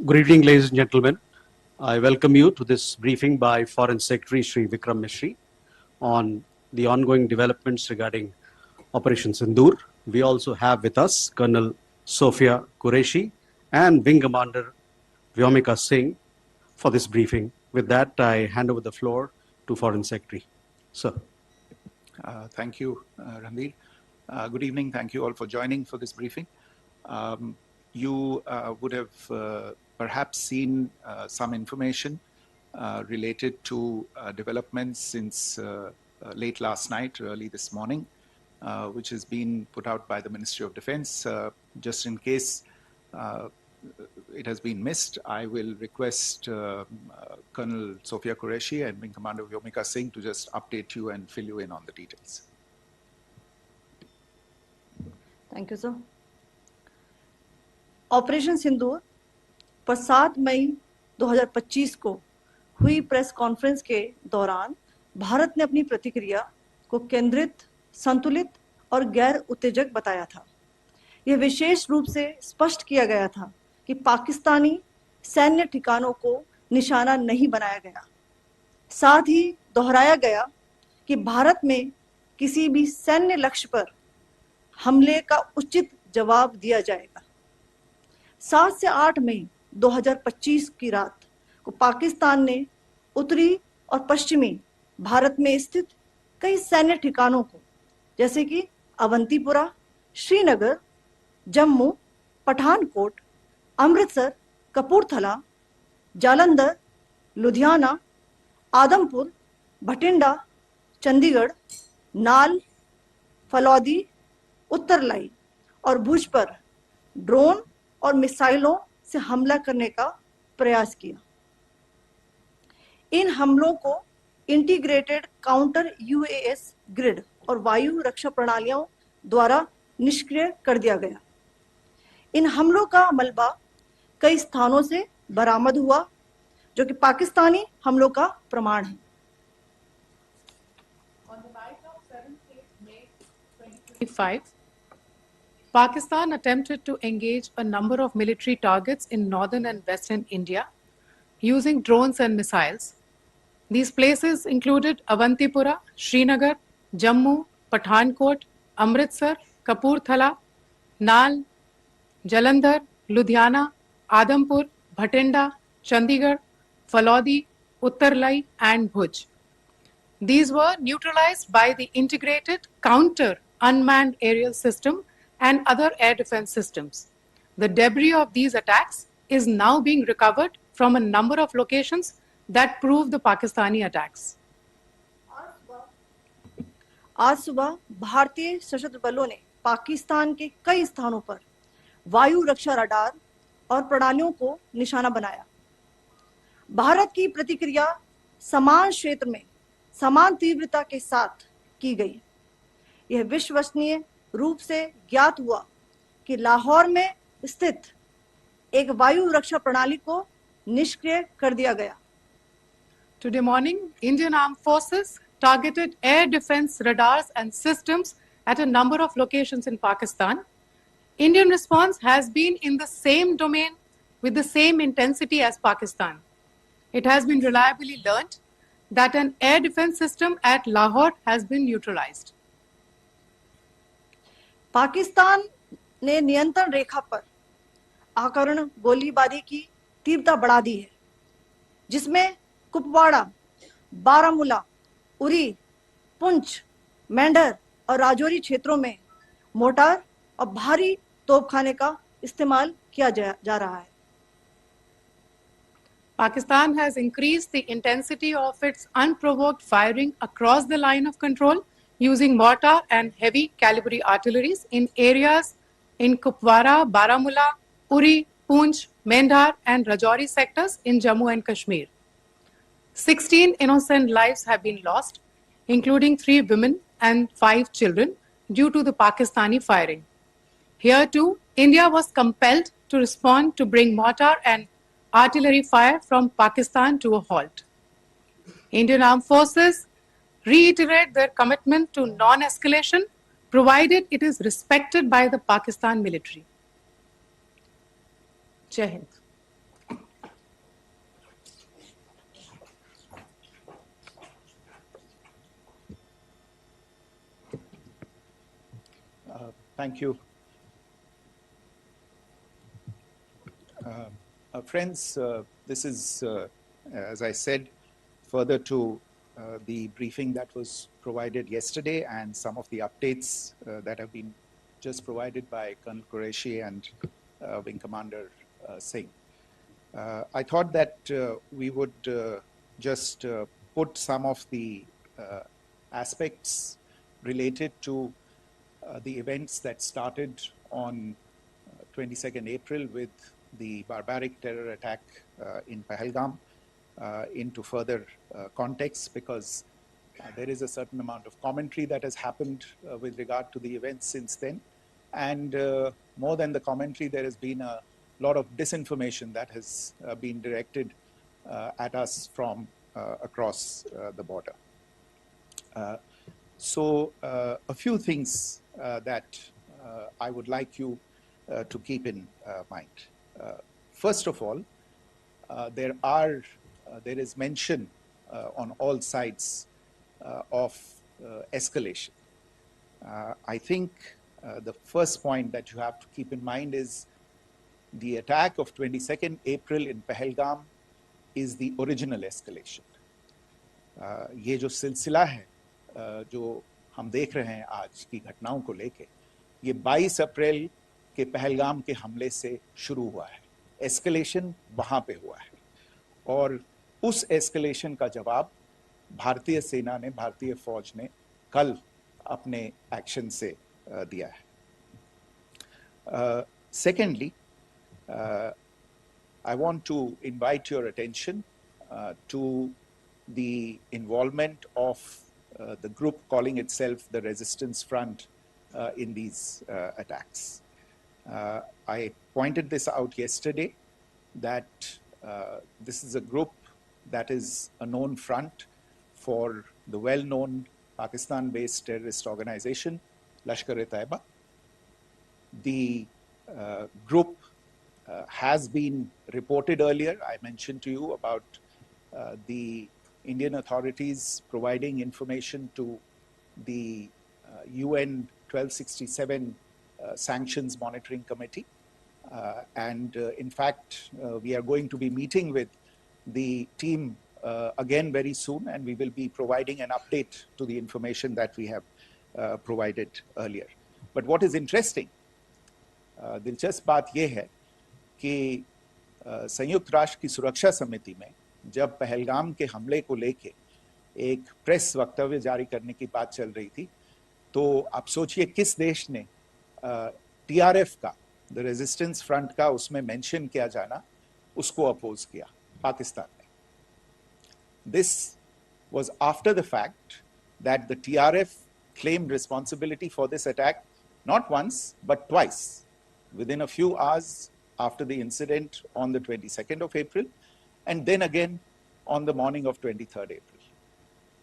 Good evening, ladies and gentlemen. I welcome you to this briefing by Foreign Secretary Sri Vikram Misri on the ongoing developments regarding Operation Sindoor. We also have with us Colonel Sophia Qureshi and Wing Commander Vyomika Singh for this briefing. With that, I hand over the floor to Foreign Secretary. Sir. Thank you, Ranveer. Good evening. Thank you all for joining for this briefing. You would have perhaps seen some information related to developments since late last night, early this morning, which has been put out by the Ministry of Defense. Just in case it has been missed, I will request Colonel Sophia Qureshi and Wing Commander Vyomika Singh to just update you and fill you in on the details. Thank you, sir. Operation Sindoor पर 7 मई 2025 को हुई press conference के दौरान भारत ने अपनी प्रतिक्रिया को केंद्रित, संतुलित और गैर उत्तेजक बताया था। यह विशेष रूप से स्पष्ट किया गया था कि पाकिस्तानी सैन्य ठिकानों को निशाना नहीं बनाया गया। साथ ही दोहराया गया कि भारत में किसी भी सैन्य लक्ष्य पर हमले का उचित जवाब दिया जाएगा। 7 से 8 मई 2025 की रात को पाकिस्तान ने उत्तरी और पश्चिमी भारत में स्थित कई सैन्य ठिकानों को, जैसे कि अवंतीपुरा, श्रीनगर, जम्मू, पठानकोट, अमृतसर, कपूरथला, जालंधर, लुधियाना, आदमपुर, भटिंडा, चंडीगढ़, नाल, फलौदी, उत्तरलाई और भुज पर ड्रोन और मिसाइलों से हमला करने का प्रयास किया। इन हमलों को इंटीग्रेटेड काउंटर यूएस ग्रिड और वायु रक्षा प्रणालियों द्वारा निष्क्रिय कर दिया गया। इन हमलों का मलबा कई स्थानों से बरामद हुआ, जो कि पाकिस्तानी हमलों का प्रमाण है। On the night of 7th May 2025, Pakistan attempted to engage a number of military targets in northern and western India using drones and missiles. These places included Avantipura, Srinagar, Jammu, Pathankot, Amritsar, Kapurthala, Nal, Jalandhar, Ludhiana, Adampur, Bhatinda, Chandigarh, Falodi, Uttarlai, and Bhuj. These were neutralized by the integrated counter unmanned aerial system and other air defense systems. The debris of these attacks is now being recovered from a number of locations that prove the Pakistani attacks. आज सुबह भारतीय सशस्त्र बलों ने पाकिस्तान के कई स्थानों पर वायु रक्षा रडार और प्रणालियों को निशाना बनाया। भारत की प्रतिक्रिया समान क्षेत्र में समान तीव्रता के साथ की गई। यह विश्वसनीय रूप से ज्ञात हुआ कि लाहौर में स्थित एक वायु रक्षा प्रणाली को निष्क्रिय कर दिया गया। Today morning, Indian Armed Forces targeted air defense radars and systems at a number of locations in Pakistan. Indian response has been in the same domain with the same intensity as Pakistan. It has been reliably learnt that an air defense system at Lahore has been neutralized. Pakistan ने नियंत्रण रेखा पर आकरण गोलीबारी की तीव्रता बढ़ा दी है, जिसमें कुपवाड़ा, बारामूला, उरी, पुंछ, मेंढर और राजौरी क्षेत्रों में मोर्टार और भारी तोपखाने का इस्तेमाल किया जा रहा है। Pakistan has increased the intensity of its unprovoked firing across the line of control using mortar and heavy calibre artilleries in areas in Kupwara, Baramulla, Uri, Poonch, Mendhar and Rajouri sectors in Jammu and Kashmir. 16 innocent lives have been lost, including 3 women and 5 children, due to the Pakistani firing. Here too, India was compelled to respond to bring mortar and artillery fire from Pakistan to a halt. Indian Armed Forces reiterate their commitment to non-escalation, provided it is respected by the Pakistan military. Jai Hind. Thank you. Friends, this is, as I said, further to the briefing that was provided yesterday and some of the updates that have been just provided by Colonel Qureshi and Wing Commander Singh. I thought that we would just put some of the aspects related to the events that started on 22nd April with the barbaric terror attack in Pahalgam into further context, because there is a certain amount of commentary that has happened with regard to the events since then. And more than the commentary, there has been a lot of disinformation that has been directed at us from across the border. So a few things that I would like you to keep in mind. First of all, there is mention on all sides of escalation. I think the first point that you have to keep in mind is the attack of 22nd April in Pahalgam is the original escalation. ये जो सिलसिला है जो हम देख रहे हैं आज की घटनाओं को लेके, ये 22 अप्रैल के पहलगाम के हमले से शुरू हुआ है. एस्केलेशन वहां पे हुआ है और उस एस्केलेशन का जवाब भारतीय सेना ने, भारतीय फौज ने कल अपने एक्शन से दिया है. Secondly, I want to invite your attention to the involvement of the group calling itself the Resistance Front in these attacks. I pointed this out yesterday that this is a group that is a known front for the well-known Pakistan-based terrorist organization, Lashkar-e-Taiba. The group has been reported earlier. I mentioned to you about the Indian authorities providing information to the UN 1267 Sanctions Monitoring Committee. And in fact, we are going to be meeting with the team again very soon, and we will be providing an update to the information that we have provided earlier. But what is interesting, दिलचस्प बात यह है कि संयुक्त राष्ट्र की सुरक्षा समिति में जब पहलगाम के हमले को लेके एक प्रेस वक्तव्य जारी करने की बात चल रही थी, तो आप सोचिए किस देश ने टीआरएफ का, द रेजिस्टेंस फ्रंट का उसमें मेंशन किया जाना, उसको अपोज किया, पाकिस्तान ने. This was after the fact that the TRF claimed responsibility for this attack not once but twice, within a few hours after the incident on the 22nd of April, and then again on the morning of 23rd April.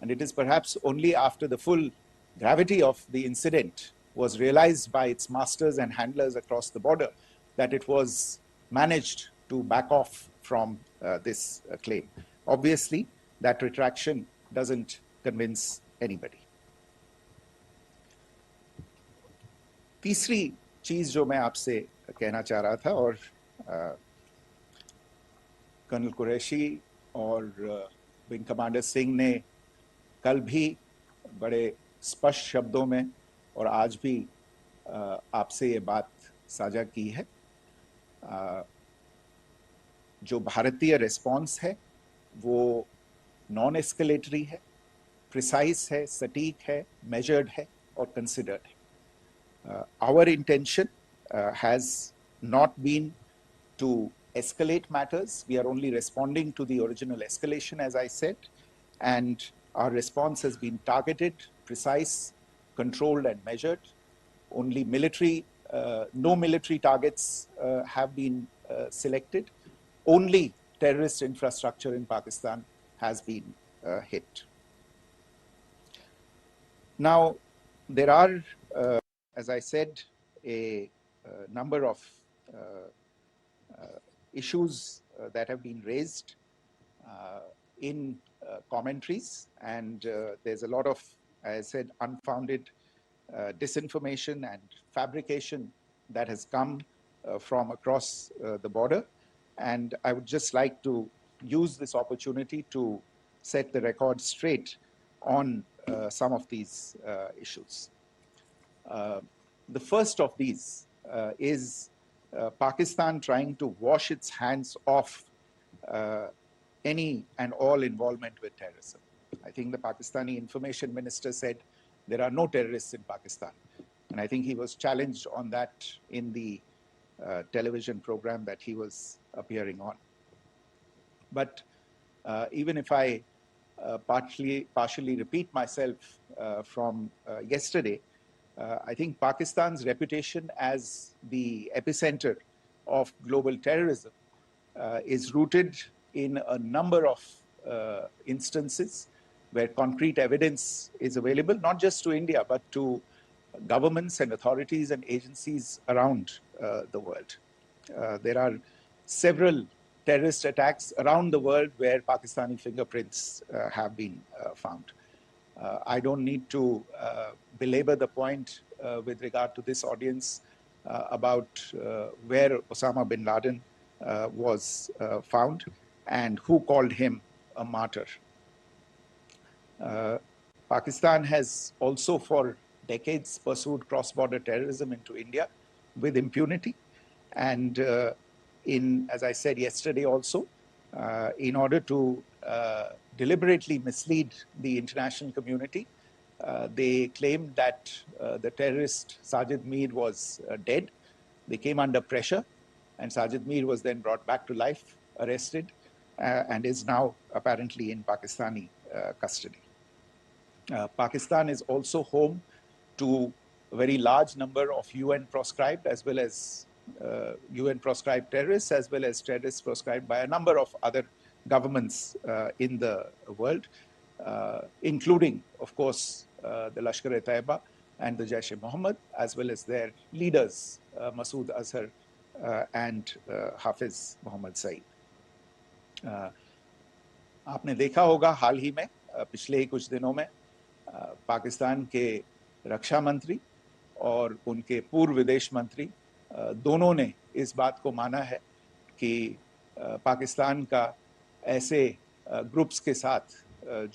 And it is perhaps only after the full gravity of the incident was realized by its masters and handlers across the border that it was managed to back off from this claim. Obviously, that retraction doesn't convince anybody. तीसरी चीज जो मैं आपसे कहना चाह रहा था, और कर्नल कुरैशी और विंग कमांडर सिंह ने कल भी बड़े स्पष्ट शब्दों में और आज भी आपसे ये बात साझा की है. जो भारतीय रिस्पॉन्स है वो नॉन एस्केलेटरी है, प्रिसाइज है, सटीक है, मेजर्ड है और कंसिडर्ड है. Our intention has not been to escalate matters. We are only responding to the original escalation, as I said, and our response has been targeted, precise, controlled and measured. Only no military targets have been selected. Only terrorist infrastructure in Pakistan has been hit. Now, there are, as I said, a number of issues that have been raised in commentaries, and there's a lot of, as I said, unfounded disinformation and fabrication that has come from across the border. And I would just like to use this opportunity to set the record straight on some of these issues. The first of these is Pakistan trying to wash its hands off any and all involvement with terrorism. I think the Pakistani information minister said there are no terrorists in Pakistan. And I think he was challenged on that in the television program that he was appearing on. But even if I partially repeat myself from yesterday, I think Pakistan's reputation as the epicenter of global terrorism is rooted in a number of instances where concrete evidence is available, not just to India, but to governments and authorities and agencies around the world. There are several terrorist attacks around the world where Pakistani fingerprints have been found. I don't need to belabor the point with regard to this audience about where Osama bin Laden was found and who called him a martyr. Pakistan has also for decades pursued cross-border terrorism into India with impunity. And as I said yesterday also, in order to deliberately mislead the international community, they claimed that the terrorist Sajid Mir was dead. They came under pressure, and Sajid Mir was then brought back to life, arrested, and is now apparently in Pakistani custody. Pakistan is also home to a very large number of UN proscribed as well as UN proscribed terrorists, as well as terrorists proscribed by a number of other governments in the world, including, of course, the Lashkar-e-Taiba and the Jaish-e-Mohammed, as well as their leaders, Masood Azhar and Hafiz Mohammed Saeed. आपने देखा होगा हाल ही में पिछले ही कुछ दिनों में पाकिस्तान के रक्षा मंत्री और उनके पूर्व विदेश मंत्री दोनों ने इस बात को माना है कि पाकिस्तान का ऐसे ग्रुप्स के साथ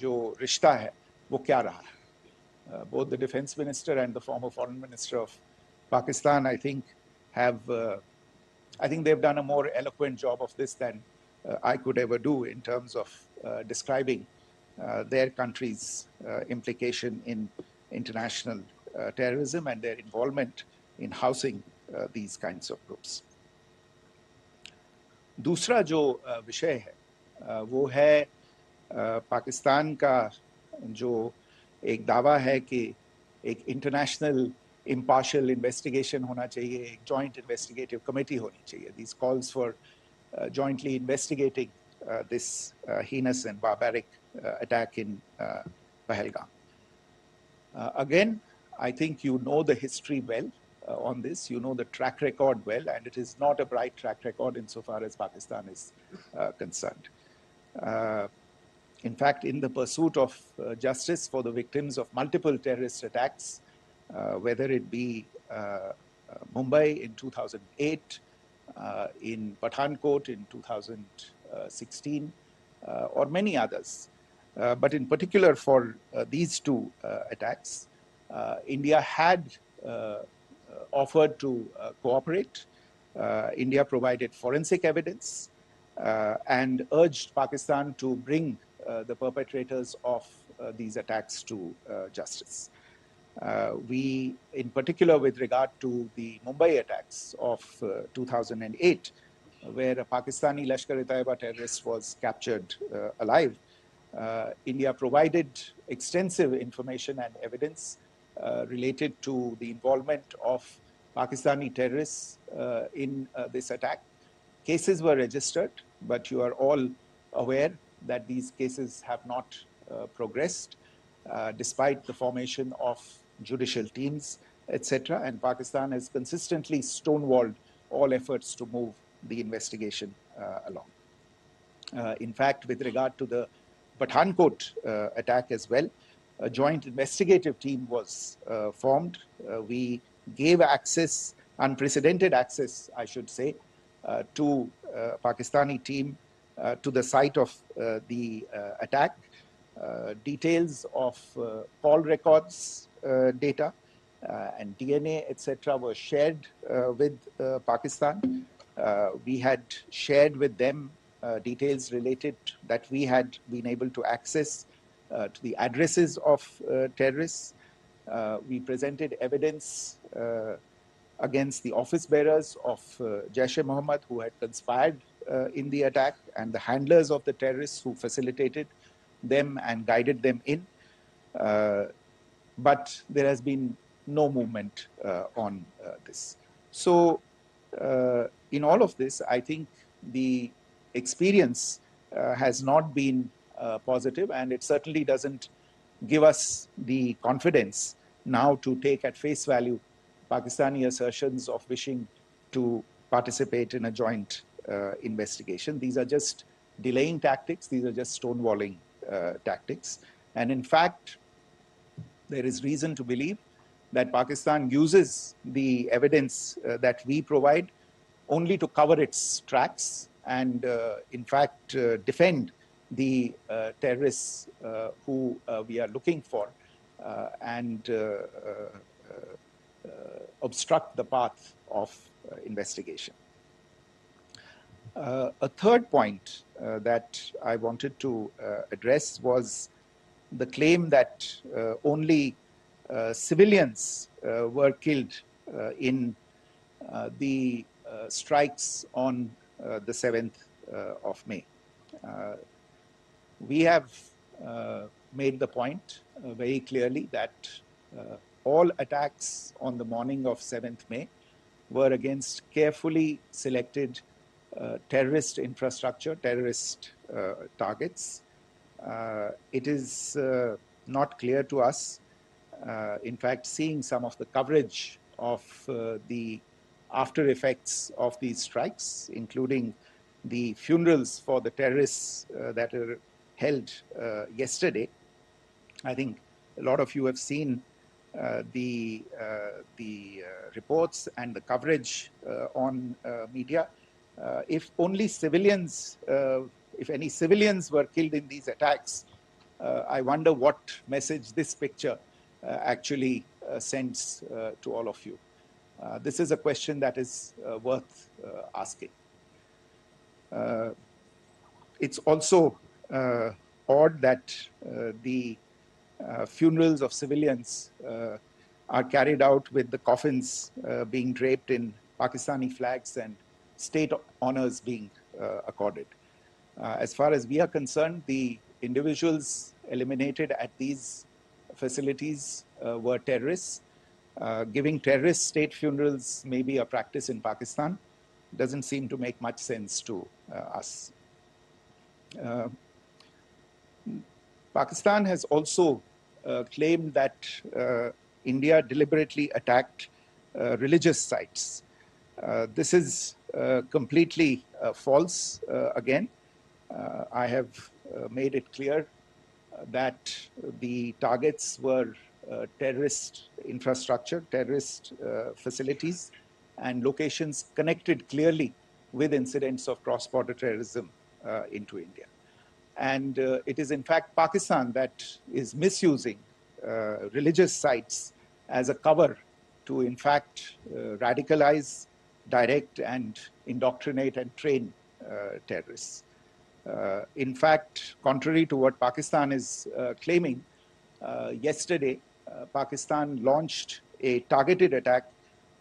जो रिश्ता है वो क्या रहा है. Both the defense minister and the former foreign minister of Pakistan, I think they've done a more eloquent job of this than I could ever do in terms of describing their country's implication in international terrorism and their involvement in housing these kinds of groups. दूसरा जो विषय है वो है पाकिस्तान का जो एक दावा है कि एक इंटरनेशनल impartial investigation होना चाहिए, एक joint investigative committee होनी चाहिए. These calls for jointly investigating this heinous and barbaric attack in Pahalgam. Again, I think you know the history well on this. You know the track record well, and it is not a bright track record insofar as Pakistan is concerned. In fact, in the pursuit of justice for the victims of multiple terrorist attacks, whether it be Mumbai in 2008, in Pathankot in 2016, or many others. But in particular for these two attacks, India had offered to cooperate. India provided forensic evidence and urged Pakistan to bring the perpetrators of these attacks to justice. We, in particular with regard to the Mumbai attacks of 2008, where a Pakistani Lashkar-e-Taiba terrorist was captured alive, India provided extensive information and evidence related to the involvement of Pakistani terrorists in this attack. Cases were registered, but you are all aware that these cases have not progressed despite the formation of judicial teams, etc. And Pakistan has consistently stonewalled all efforts to move the investigation along. In fact, with regard to the Pathankot attack as well, a joint investigative team was formed. We gave access, unprecedented access, I should say, to Pakistani team to the site of the attack. Details of call records data and DNA, etc., were shared with Pakistan. We had shared with them details related that we had been able to access to the addresses of terrorists. We presented evidence against the office bearers of Jaish-e-Mohammed who had conspired in the attack, and the handlers of the terrorists who facilitated them and guided them in. But there has been no movement on this. So in all of this, I think the experience has not been positive, and it certainly doesn't give us the confidence now to take at face value Pakistani assertions of wishing to participate in a joint investigation. These are just delaying tactics. These are just stonewalling tactics. And in fact, there is reason to believe that Pakistan uses the evidence that we provide only to cover its tracks and, in fact, defend the terrorists who we are looking for and obstruct the path of investigation. A third point that I wanted to address was the claim that only civilians were killed in the strikes on the 7th of May. We have made the point very clearly that all attacks on the morning of 7th May were against carefully selected terrorist infrastructure, terrorist targets. It is not clear to us, in fact, seeing some of the coverage of the after effects of these strikes, including the funerals for the terrorists that are held yesterday. I think a lot of you have seen the reports and the coverage on media. If only civilians, if any civilians were killed in these attacks, I wonder what message this picture actually sends to all of you. This is a question that is worth asking. It's also odd that the funerals of civilians are carried out with the coffins being draped in Pakistani flags and state honors being accorded. As far as we are concerned, the individuals eliminated at these facilities were terrorists. Giving terrorist state funerals may be a practice in Pakistan. Doesn't seem to make much sense to us. Pakistan has also claimed that India deliberately attacked religious sites. This is completely false again. I have made it clear that the targets were terrorist infrastructure, terrorist facilities, and locations connected clearly with incidents of cross-border terrorism into India. And it is in fact Pakistan that is misusing religious sites as a cover to in fact radicalize, direct, and indoctrinate and train terrorists. In fact, contrary to what Pakistan is claiming, yesterday Pakistan launched a targeted attack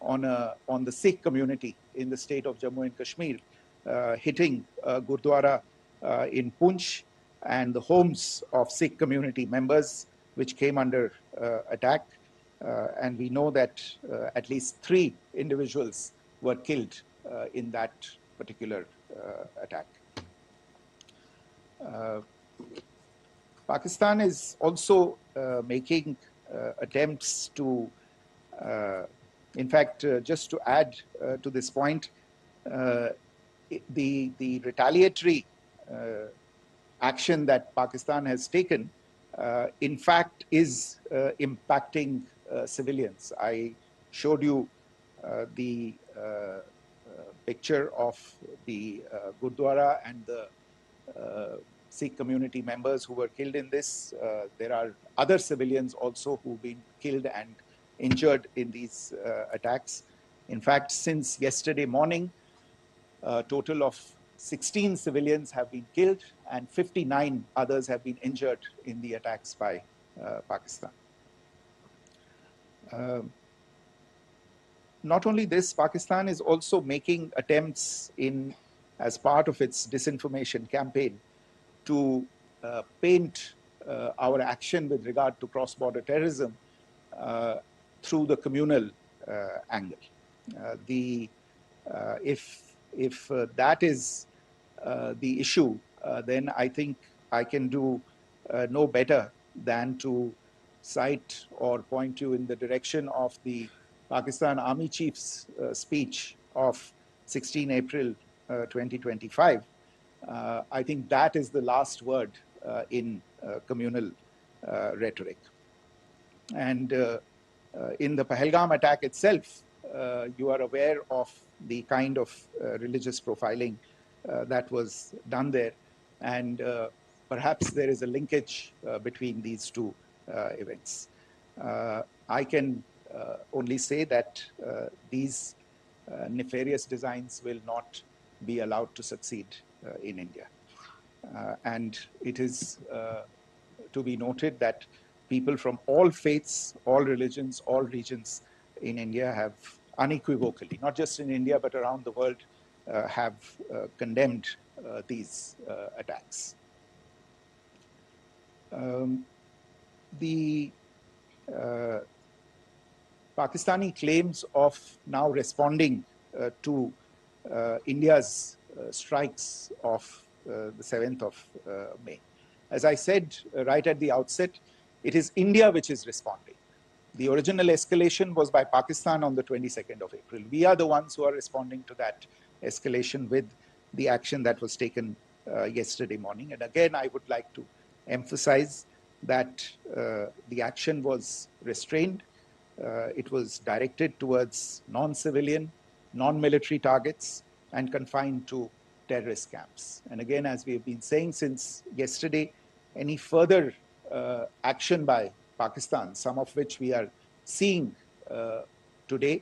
on the Sikh community in the state of Jammu and Kashmir, hitting Gurdwara in Poonch and the homes of Sikh community members, which came under attack. And we know that at least 3 individuals were killed in that particular attack. Pakistan is also making attempts to, in fact, just to add to this point, the retaliatory action that Pakistan has taken in fact is impacting civilians. I showed you the picture of the Gurdwara and the Sikh community members who were killed in this. There are other civilians also who've been killed and injured in these attacks. In fact, since yesterday morning, a total of 16 civilians have been killed and 59 others have been injured in the attacks by Pakistan. Not only this, Pakistan is also making attempts as part of its disinformation campaign to paint our action with regard to cross-border terrorism through the communal angle. If that is the issue, then I think I can do no better than to cite or point you in the direction of the Pakistan Army Chief's speech of 16 April 2025. I think that is the last word in communal rhetoric. And in the Pahalgam attack itself, you are aware of the kind of religious profiling that was done there. And perhaps there is a linkage between these two events. I can only say that these nefarious designs will not be allowed to succeed in India. And it is to be noted that people from all faiths, all religions, all regions in India have unequivocally, not just in India, but around the world, have condemned these attacks. The Pakistani claims of now responding to India's strikes of the 7th of May. As I said right at the outset, it is India which is responding. The original escalation was by Pakistan on the 22nd of April. We are the ones who are responding to that escalation with the action that was taken yesterday morning. And again, I would like to emphasize that the action was restrained. It was directed towards non-civilian, non-military targets and confined to terrorist camps. And again, as we have been saying since yesterday, any further action by Pakistan, some of which we are seeing today,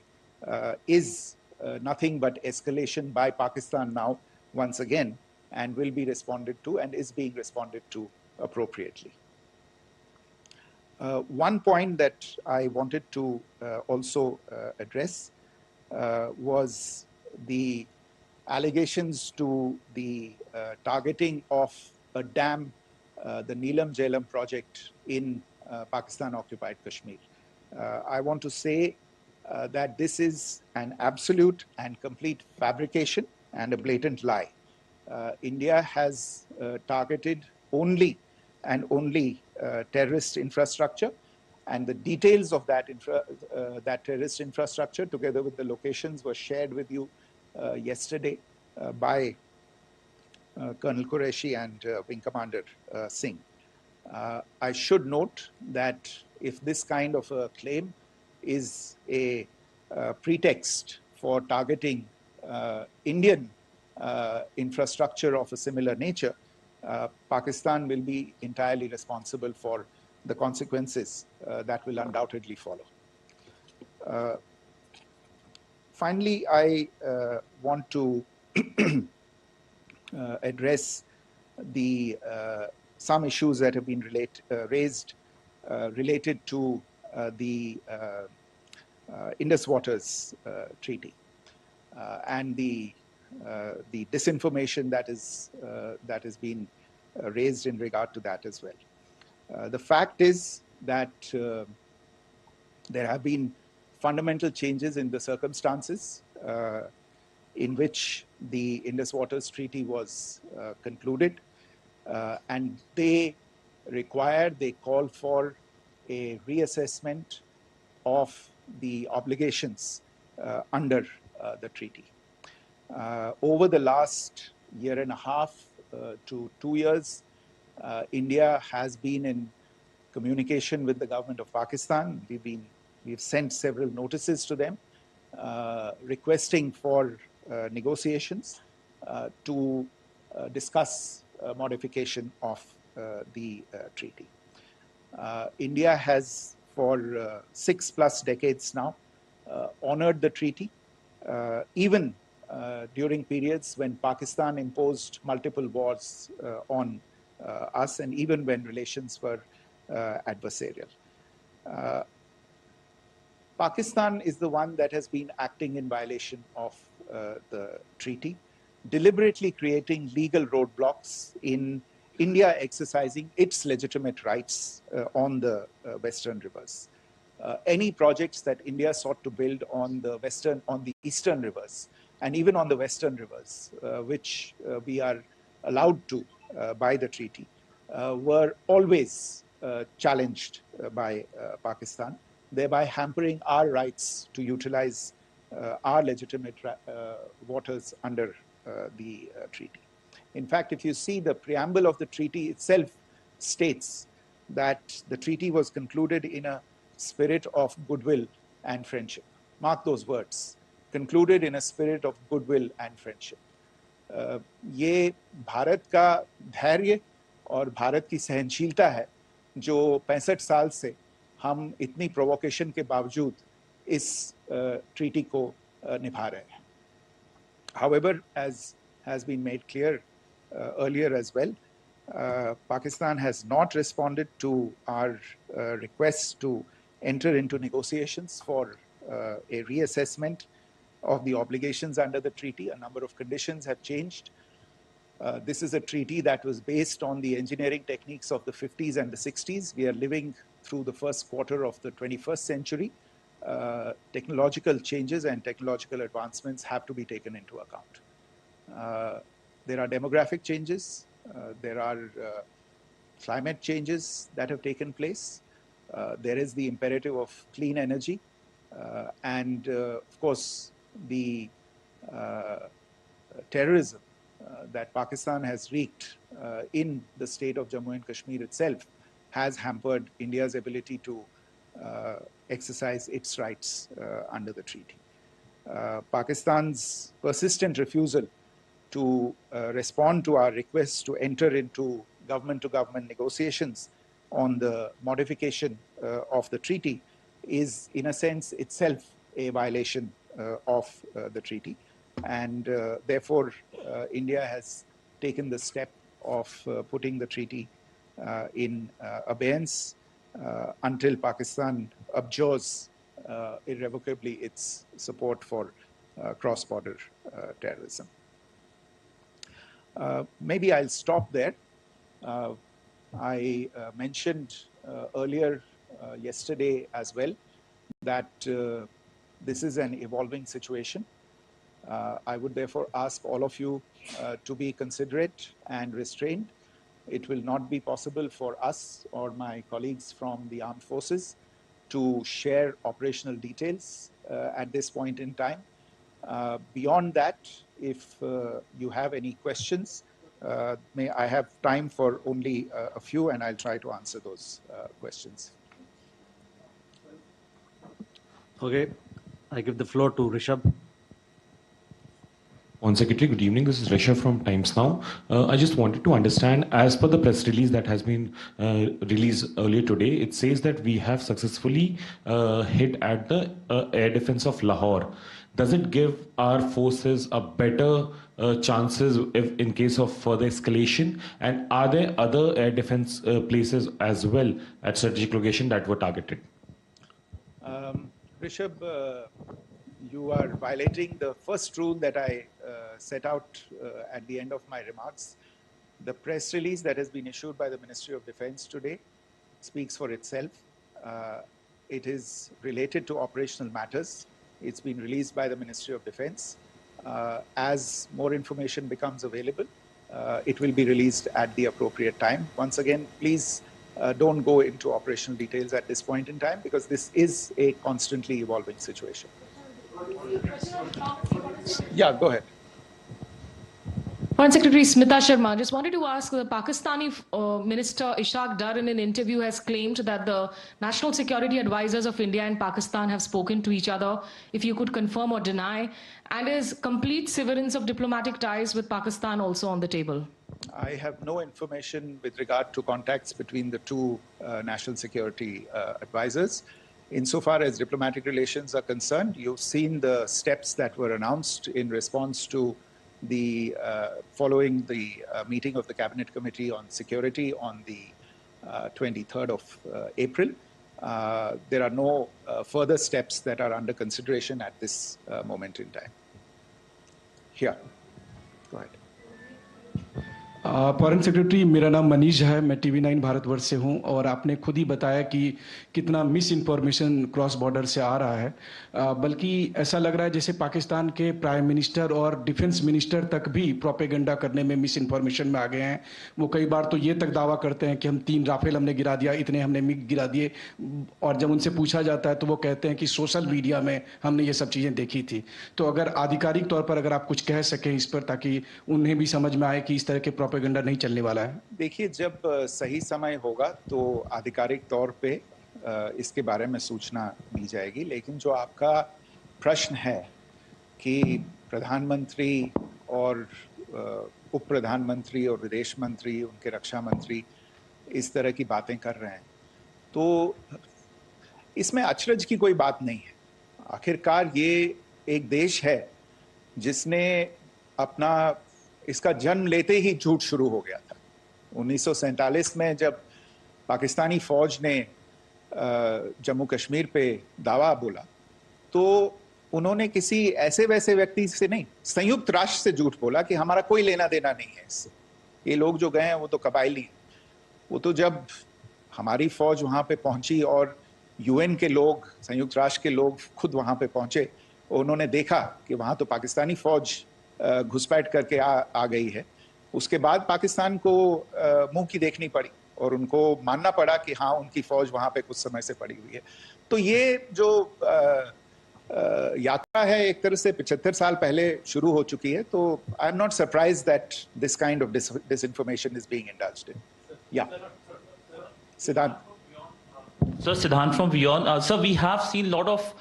is nothing but escalation by Pakistan now, once again, and will be responded to and is being responded to appropriately. One point that I wanted to also address was the allegations to the targeting of a dam, the Neelam Jhelum project in Pakistan-occupied Kashmir. I want to say that this is an absolute and complete fabrication and a blatant lie. India has targeted only and only terrorist infrastructure, and the details of that, that terrorist infrastructure, together with the locations, were shared with you yesterday by Colonel Qureshi and Wing Commander Singh. I should note that if this kind of a claim is a pretext for targeting Indian infrastructure of a similar nature, Pakistan will be entirely responsible for the consequences that will undoubtedly follow. Finally, I want to address some issues that have been raised related to the Indus Waters Treaty and the disinformation that has been raised in regard to that as well. The fact is that there have been fundamental changes in the circumstances in which the Indus Waters Treaty was concluded, and they call for a reassessment of the obligations under the treaty. Over the last year and a half to 2 years, India has been in communication with the government of Pakistan. We've sent several notices to them requesting for negotiations to discuss modification of the treaty. India has for 6+ decades now honored the treaty, even during periods when Pakistan imposed multiple wars on us, and even when relations were adversarial. Pakistan is the one that has been acting in violation of the treaty, deliberately creating legal roadblocks in India exercising its legitimate rights on the western rivers. Any projects that India sought to build on the eastern rivers, and even on the western rivers, which we are allowed to by the treaty, were always challenged by Pakistan, thereby hampering our rights to utilize our legitimate waters under the treaty. In fact, if you see the preamble of the treaty itself states that the treaty was concluded in a spirit of goodwill and friendship. Mark those words, concluded in a spirit of goodwill and friendship. ये भारत का धैर्य और भारत की सहनशीलता है जो 65 साल से हम इतनी प्रोवोकेशन के बावजूद इस ट्रीटी को निभा रहे हैं. However, as has been made clear earlier as well, Pakistan has not responded to our requests to enter into negotiations for a reassessment of the obligations under the treaty. A number of conditions have changed. This is a treaty that was based on the engineering techniques of the 50s and the 60s. We are living through the first quarter of the 21st century. Technological changes and technological advancements have to be taken into account. There are demographic changes. There are climate changes that have taken place. There is the imperative of clean energy. And of course, the terrorism that Pakistan has wreaked in the state of Jammu and Kashmir itself has hampered India's ability to exercise its rights under the treaty. Pakistan's persistent refusal to respond to our requests to enter into government-to-government negotiations on the modification of the treaty is, in a sense, itself a violation of the treaty. And therefore, India has taken the step of putting the treaty in abeyance until Pakistan abjures irrevocably its support for cross-border terrorism. Maybe I'll stop there. I mentioned earlier yesterday as well that this is an evolving situation. I would therefore ask all of you to be considerate and restrained. It will not be possible for us or my colleagues from the armed forces to share operational details at this point in time. Beyond that, if you have any questions, may I have time for only a few, and I'll try to answer those questions. Okay, I give the floor to Rishabh. On Secretary, good evening. This is Rishabh from Times Now. I just wanted to understand, as per the press release that has been released earlier today, it says that we have successfully hit at the air defense of Lahore. Does it give our forces a better chances if in case of further escalation? And are there other air defense places as well at strategic location that were targeted? Rishabh, you are violating the first rule that I set out at the end of my remarks. The press release that has been issued by the Ministry of Defense today speaks for itself. It is related to operational matters. It's been released by the Ministry of Defense. As more information becomes available, it will be released at the appropriate time. Once again, please don't go into operational details at this point in time, because this is a constantly evolving situation. Yeah, go ahead. Foreign Secretary Smita Sharma, just wanted to ask, the Pakistani Minister Ishaq Dar in an interview has claimed that the national security advisors of India and Pakistan have spoken to each other, if you could confirm or deny, and is complete severance of diplomatic ties with Pakistan also on the table? I have no information with regard to contacts between the two national security advisors. Insofar as diplomatic relations are concerned, you've seen the steps that were announced in response to the following the meeting of the Cabinet Committee on Security on the 23rd of April. There are no further steps that are under consideration at this moment in time. Here, go ahead. Foreign secretary, मेरा नाम मनीष है, मैं TV9 Bharatvarsh से हूं, और आपने खुद ही बताया कि कितना मिस इन्फॉर्मेशन क्रॉस बॉर्डर से आ रहा है, बल्कि ऐसा लग रहा है जैसे पाकिस्तान के प्राइम मिनिस्टर और डिफेंस मिनिस्टर तक भी प्रोपेगेंडा करने में मिस इन्फॉर्मेशन में आ गए हैं। वो कई बार तो ये तक दावा करते हैं कि हम 3 राफेल हमने गिरा दिया, इतने हमने मिग गिरा दिए, और जब उनसे पूछा जाता है तो वो कहते हैं कि सोशल मीडिया में हमने ये सब चीज़ें देखी थी। तो अगर आधिकारिक तौर पर अगर आप कुछ कह सकें इस पर, ताकि उन्हें भी समझ में आए कि इस तरह के प्रोपेगेंडा नहीं चलने वाला है। देखिए, जब सही समय होगा तो आधिकारिक तौर पे इसके बारे में सूचना दी जाएगी, लेकिन जो आपका प्रश्न है कि प्रधानमंत्री और उप प्रधानमंत्री और विदेश मंत्री, उनके रक्षा मंत्री इस तरह की बातें कर रहे हैं, तो इसमें अचरज की कोई बात नहीं है। आखिरकार ये एक देश है जिसने अपना इसका जन्म लेते ही झूठ शुरू हो गया था। 1947 में जब पाकिस्तानी फौज ने जम्मू कश्मीर पे दावा बोला, तो उन्होंने किसी ऐसे वैसे व्यक्ति से नहीं, संयुक्त राष्ट्र से झूठ बोला कि हमारा कोई लेना देना नहीं है इससे, ये लोग जो गए हैं वो तो कबायली हैं। वो तो जब हमारी फौज वहां पे पहुंची और UN के लोग, संयुक्त राष्ट्र के लोग खुद वहां पे पहुंचे, उन्होंने देखा कि वहां तो पाकिस्तानी फौज घुसपैठ करके आ गई है, उसके बाद पाकिस्तान को मुंह की देखनी पड़ी और उनको मानना पड़ा कि हाँ, उनकी फौज वहां पे कुछ समय से पड़ी हुई है। तो ये जो यात्रा है एक तरह से 75 साल पहले शुरू हो चुकी है। तो I am not surprised that this kind of disinformation is being indulged in. Yeah, Siddhant. So Siddhant from Beyond. Sir, we have seen a lot of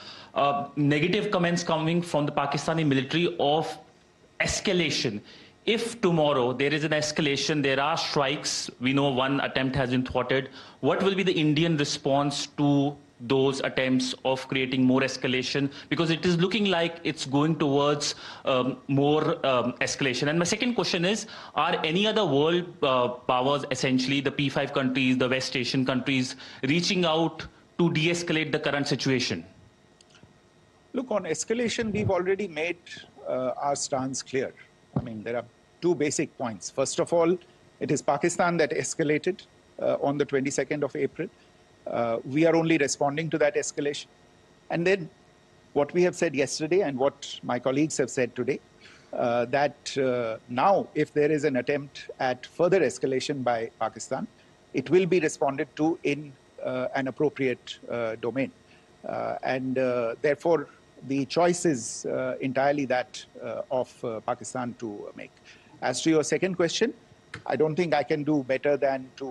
negative comments coming from the Pakistani military of escalation. If tomorrow there is an escalation, there are strikes, we know one attempt has been thwarted, what will be the Indian response to those attempts of creating more escalation? Because it is looking like it's going towards more escalation. And my second question is, are any other world powers, essentially the P5 countries, the West Asian countries, reaching out to de-escalate the current situation? Look, on escalation, we've already made our stance clear. I mean, there are 2 basic points. First of all, it is Pakistan that escalated on the 22nd of April. We are only responding to that escalation. And then what we have said yesterday and what my colleagues have said today, that now if there is an attempt at further escalation by Pakistan, it will be responded to in an appropriate domain. And therefore, the choice is entirely that of Pakistan to make. As to your second question, I don't think I can do better than to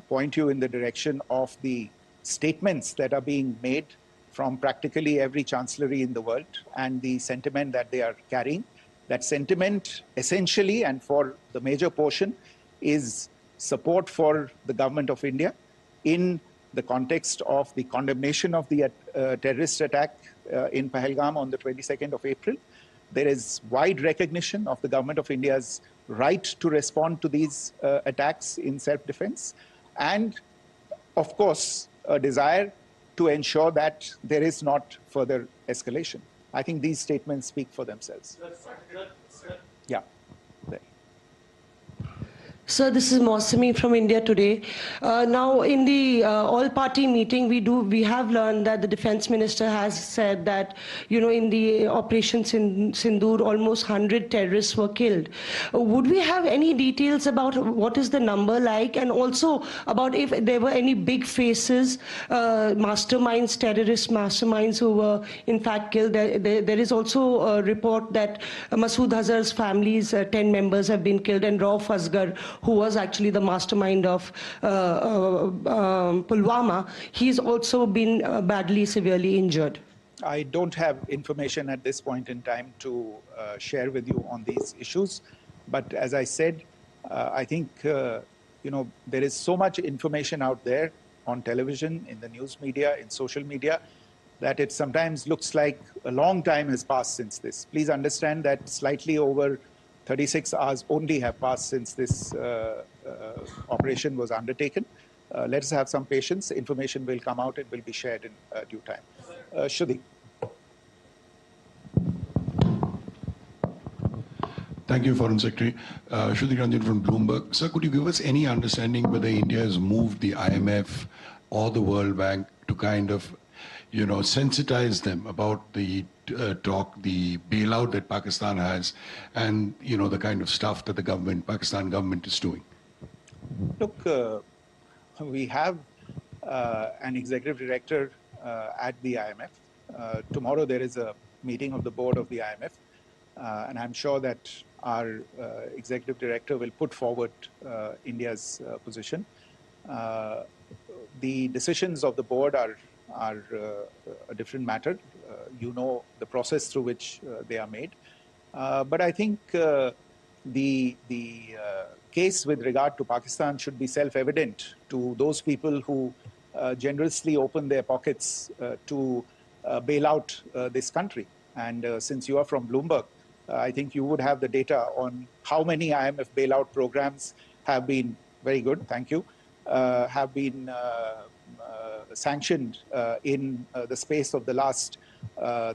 point you in the direction of the statements that are being made from practically every chancellery in the world and the sentiment that they are carrying. That sentiment essentially, and for the major portion, is support for the government of India in the context of the condemnation of the terrorist attack in Pahalgam on the 22nd of April. There is wide recognition of the government of India's right to respond to these attacks in self-defense, and of course, a desire to ensure that there is not further escalation. I think these statements speak for themselves. Yeah. Sir, this is Mosami from India Today. Now, in the all-party meeting, we have learned that the defense minister has said that, in the Operation Sindoor, almost 100 terrorists were killed. Would we have any details about what is the number like, and also about if there were any big faces, masterminds, terrorist masterminds who were in fact killed? There is also a report that Masood Azhar's family's 10 members have been killed, and Rauf Asghar, who was actually the mastermind of Pulwama, he's also been badly, severely injured. I don't have information at this point in time to share with you on these issues. But as I said, I think, there is so much information out there on television, in the news media, in social media, that it sometimes looks like a long time has passed since this. Please understand that slightly over 36 hours only have passed since this operation was undertaken. Let us have some patience. Information will come out. It will be shared in due time. Shruti. Thank you, Foreign Secretary. Shruti Ranjan from Bloomberg. Sir, could you give us any understanding whether India has moved the IMF or the World Bank to kind of, sensitize them about the the bailout that Pakistan has, and the kind of stuff that the Pakistan government is doing? Look, we have an executive director at the IMF. Tomorrow there is a meeting of the board of the IMF, and I'm sure that our executive director will put forward India's position. The decisions of the board are a different matter. You know the process through which they are made. But I think the case with regard to Pakistan should be self-evident to those people who generously open their pockets to bail out this country. And since you are from Bloomberg, I think you would have the data on how many IMF bailout programs have been, very good, thank you, have been sanctioned in the space of the last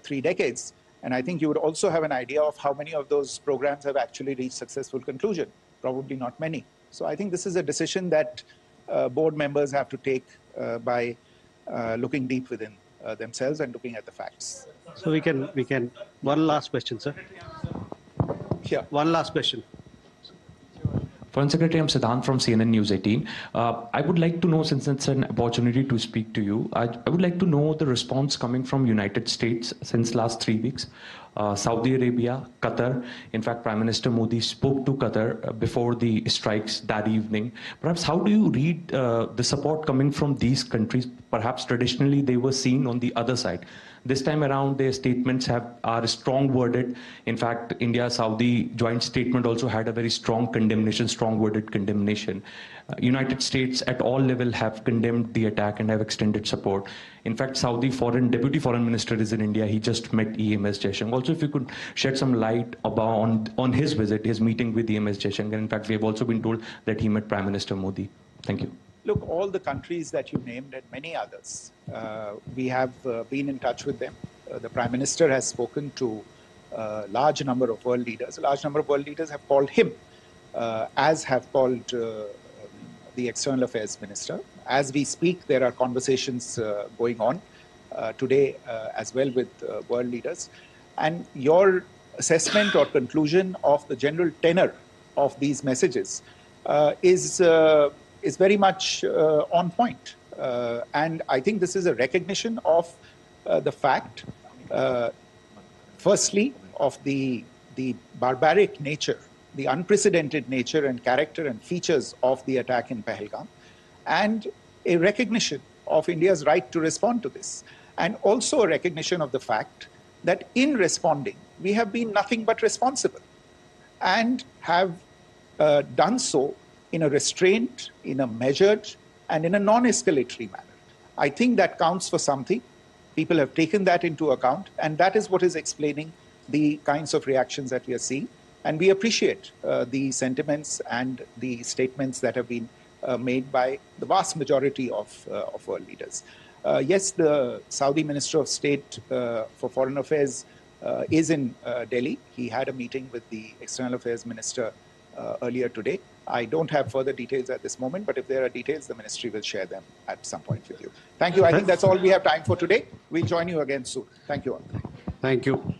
3 decades. And I think you would also have an idea of how many of those programs have actually reached successful conclusion. Probably not many. So I think this is a decision that board members have to take by looking deep within themselves and looking at the facts. So we can, one last question, sir. Yeah. One last question. Foreign Secretary, I'm Siddhant from CNN News 18. I would like to know, since it's an opportunity to speak to you, I would like to know the response coming from United States since last 3 weeks. Saudi Arabia, Qatar. In fact, Prime Minister Modi spoke to Qatar before the strikes that evening. Perhaps how do you read the support coming from these countries? Perhaps traditionally they were seen on the other side. This time around, their statements are strong worded. In fact, India-Saudi joint statement also had a very strong condemnation, strong worded condemnation. United States at all levels have condemned the attack and have extended support. In fact, Saudi Deputy Foreign Minister is in India. He just met EMS Jaishankar. Also, if you could shed some light on his visit, his meeting with EMS Jaishankar. In fact, we have also been told that he met Prime Minister Modi. Thank you. Look, all the countries that you named and many others, we have been in touch with them. The Prime Minister has spoken to a large number of world leaders. A large number of world leaders have called him, as have called the External Affairs Minister. As we speak, there are conversations going on today as well with world leaders. And your assessment or conclusion of the general tenor of these messages is very much on point. And I think this is a recognition of the fact, firstly, of the barbaric nature, the unprecedented nature and character and features of the attack in Pahalgam, and a recognition of India's right to respond to this. And also a recognition of the fact that in responding, we have been nothing but responsible and have done so in a restrained, in a measured, and in a non-escalatory manner. I think that counts for something. People have taken that into account, and that is what is explaining the kinds of reactions that we are seeing. And we appreciate the sentiments and the statements that have been made by the vast majority of world leaders. Yes, the Saudi Minister of State for Foreign Affairs is in Delhi. He had a meeting with the External Affairs Minister earlier today. I don't have further details at this moment, but if there are details, the ministry will share them at some point with you. Thank you. I think that's all we have time for today. We'll join you again soon. Thank you all. Thank you.